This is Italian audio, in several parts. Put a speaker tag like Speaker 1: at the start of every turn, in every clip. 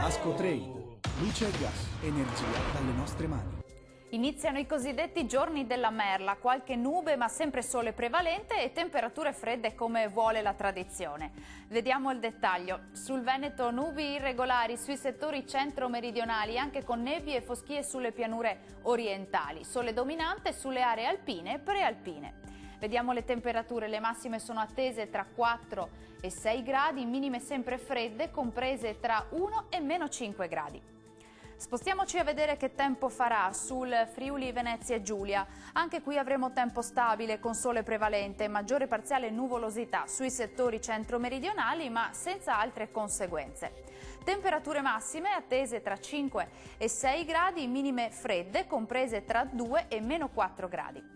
Speaker 1: Ascotrade, luce e gas, energia dalle nostre mani.
Speaker 2: Iniziano i cosiddetti giorni della merla, qualche nube ma sempre sole prevalente e temperature fredde come vuole la tradizione. Vediamo il dettaglio. Sul Veneto nubi irregolari sui settori centro-meridionali, anche con nevi e foschie sulle pianure orientali. Sole dominante sulle aree alpine e prealpine. Vediamo le temperature, le massime sono attese tra 4 e 6 gradi, minime sempre fredde, comprese tra 1 e meno 5 gradi. Spostiamoci a vedere che tempo farà sul Friuli Venezia Giulia. Anche qui avremo tempo stabile con sole prevalente e maggiore parziale nuvolosità sui settori centro-meridionali ma senza altre conseguenze. Temperature massime attese tra 5 e 6 gradi, minime fredde comprese tra 2 e meno 4 gradi.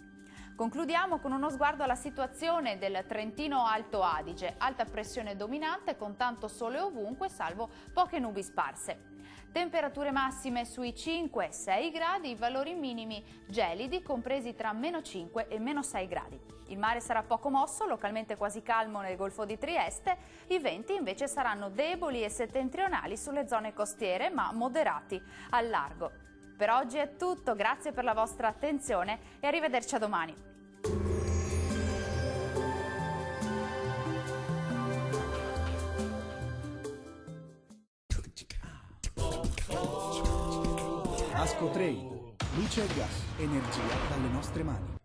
Speaker 2: Concludiamo con uno sguardo alla situazione del Trentino Alto Adige, alta pressione dominante con tanto sole ovunque salvo poche nubi sparse. Temperature massime sui 5-6 gradi, valori minimi gelidi compresi tra meno 5 e meno 6 gradi. Il mare sarà poco mosso, localmente quasi calmo nel Golfo di Trieste, i venti invece saranno deboli e settentrionali sulle zone costiere ma moderati al largo. Per oggi è tutto, grazie per la vostra attenzione e arrivederci a domani.
Speaker 1: Ascotrade, luce e gas, energia dalle nostre mani.